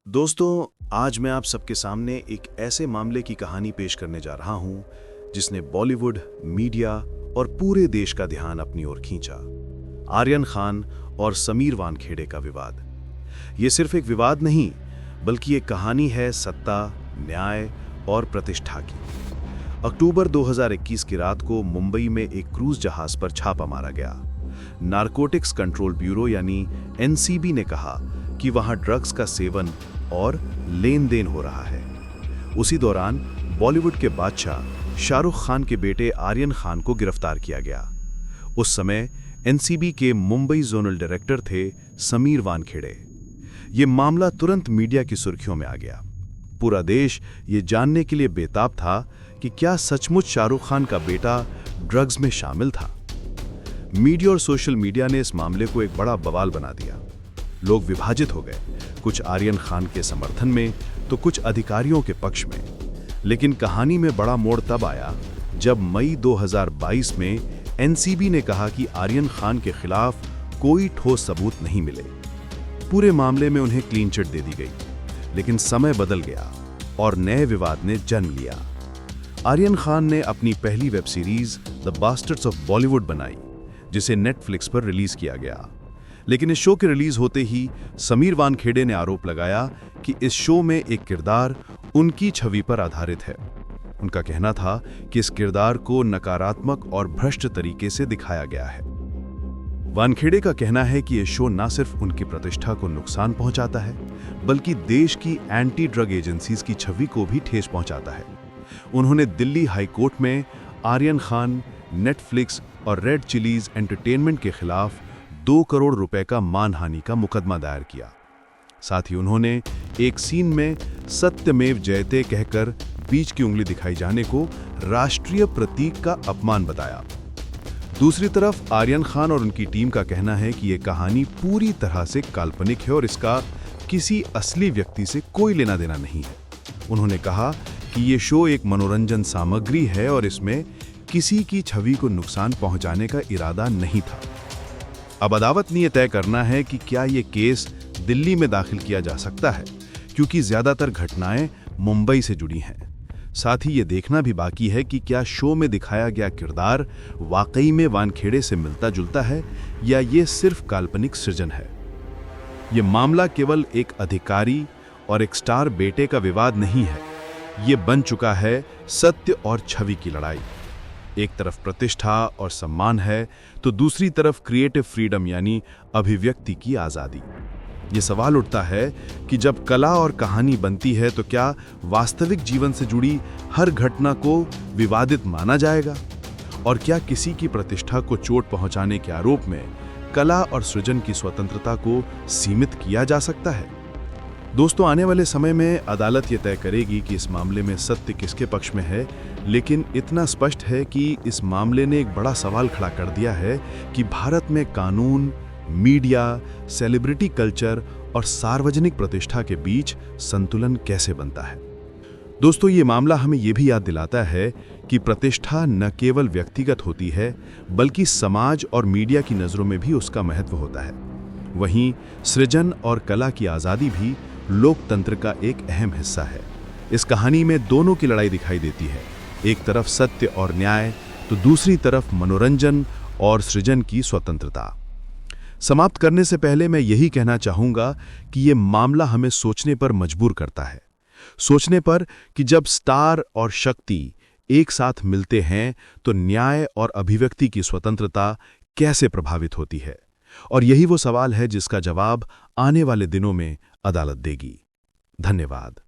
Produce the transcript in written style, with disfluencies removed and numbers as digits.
दोस्तों, आज मैं आप सबके सामने एक ऐसे मामले की कहानी पेश करने जा रहा हूं जिसने बॉलीवुड, मीडिया और पूरे देश का ध्यान अपनी ओर खींचा। आर्यन खान और समीर वानखेड़े का विवाद। ये सिर्फ एक विवाद नहीं, बल्कि एक कहानी है सत्ता, न्याय और प्रतिष्ठा की। अक्टूबर 2021 की रात को मुंबई में एक क्रूज जहाज पर छापा मारा गया। नारकोटिक्स कंट्रोल ब्यूरो यानी एनसीबी ने कहा कि वहां ड्रग्स का सेवन और लेन देन हो रहा है। उसी दौरान बॉलीवुड के बादशाह शाहरुख खान के बेटे आर्यन खान को गिरफ्तार किया गया। उस समय एनसीबी के मुंबई जोनल डायरेक्टर थे समीर वानखेड़े। ये मामला तुरंत मीडिया की सुर्खियों में आ गया। पूरा देश ये जानने के लिए बेताब था कि क्या सचमुच शाहरुख खान का बेटा ड्रग्स में शामिल था। मीडिया और सोशल मीडिया ने इस मामले को एक बड़ा बवाल बना दिया। लोग विभाजित हो गए, कुछ आर्यन खान के समर्थन में तो कुछ अधिकारियों के पक्ष में। लेकिन कहानी में बड़ा मोड़ तब आया जब मई 2022 में एनसीबी ने कहा कि आर्यन खान के खिलाफ कोई ठोस सबूत नहीं मिले। पूरे मामले में उन्हें क्लीन चिट दे दी गई। लेकिन समय बदल गया और नए विवाद ने जन्म लिया। आर्यन खान ने अपनी पहली web series the bastards of Bollywood बनाई, जिसे नेटफ्लिक्स पर रिलीज किया गया। लेकिन इस शो के रिलीज होते ही समीर वानखेड़े ने आरोप लगाया कि इस शो में एक किरदार उनकी छवि पर आधारित है। उनका कहना था कि इस किरदार को नकारात्मक और भ्रष्ट तरीके से दिखाया गया है। वानखेड़े का कहना है कि यह शो न सिर्फ उनकी प्रतिष्ठा को नुकसान पहुंचाता है, बल्कि देश की एंटी ड्रग एजेंसीज की छवि को भी ठेस पहुंचाता है। उन्होंने दिल्ली हाई कोर्ट में आर्यन खान, नेटफ्लिक्स और रेड चिलीज एंटरटेनमेंट के खिलाफ 2 करोड़ रुपए का मानहानि का मुकदमा दायर किया। साथ ही उन्होंने एक सीन में सत्यमेव जयते कहकर बीच की उंगली दिखाई जाने को राष्ट्रीय प्रतीक का अपमान बताया। दूसरी तरफ आर्यन खान और उनकी टीम का कहना है कि यह कहानी पूरी तरह से काल्पनिक है और इसका किसी असली व्यक्ति से कोई लेना देना नहीं है। उन्होंने कहा कि यह शो एक मनोरंजन सामग्री है और इसमें किसी की छवि को नुकसान पहुंचाने का इरादा नहीं था। अब अदालत ने यह तय करना है कि क्या यह केस दिल्ली में दाखिल किया जा सकता है, क्योंकि ज्यादातर घटनाएं मुंबई से जुड़ी हैं। साथ ही ये देखना भी बाकी है कि क्या शो में दिखाया गया किरदार वाकई में वानखेड़े से मिलता जुलता है या ये सिर्फ काल्पनिक सृजन है। ये मामला केवल एक अधिकारी और एक स्टार बेटे का विवाद नहीं है, ये बन चुका है सत्य और छवि की लड़ाई। एक तरफ प्रतिष्ठा और सम्मान है तो दूसरी तरफ क्रिएटिव फ्रीडम यानी अभिव्यक्ति की आज़ादी। ये सवाल उठता है कि जब कला और कहानी बनती है तो क्या वास्तविक जीवन से जुड़ी हर घटना को विवादित माना जाएगा? और क्या किसी की प्रतिष्ठा को चोट पहुंचाने के आरोप में कला और सृजन की स्वतंत्रता को सीमित किया जा सकता है? दोस्तों, आने वाले समय में अदालत ये तय करेगी कि इस मामले में सत्य किसके पक्ष में है, लेकिन इतना स्पष्ट है कि इस मामले ने एक बड़ा सवाल खड़ा कर दिया है कि भारत में कानून, मीडिया, सेलिब्रिटी कल्चर और सार्वजनिक प्रतिष्ठा के बीच संतुलन कैसे बनता है। दोस्तों, ये मामला हमें ये भी याद दिलाता है कि प्रतिष्ठा न केवल व्यक्तिगत होती है, बल्कि समाज और मीडिया की नज़रों में भी उसका महत्व होता है। वहीं सृजन और कला की आज़ादी भी लोकतंत्र का एक अहम हिस्सा है। इस कहानी में दोनों की लड़ाई दिखाई देती है, एक तरफ सत्य और न्याय तो दूसरी तरफ मनोरंजन और सृजन की स्वतंत्रता। समाप्त करने से पहले मैं यही कहना चाहूंगा कि यह मामला हमें सोचने पर मजबूर करता है। सोचने पर कि जब स्टार और शक्ति एक साथ मिलते हैं तो न्याय और अभिव्यक्ति की स्वतंत्रता कैसे प्रभावित होती है। और यही वो सवाल है जिसका जवाब आने वाले दिनों में अदालत देगी। धन्यवाद।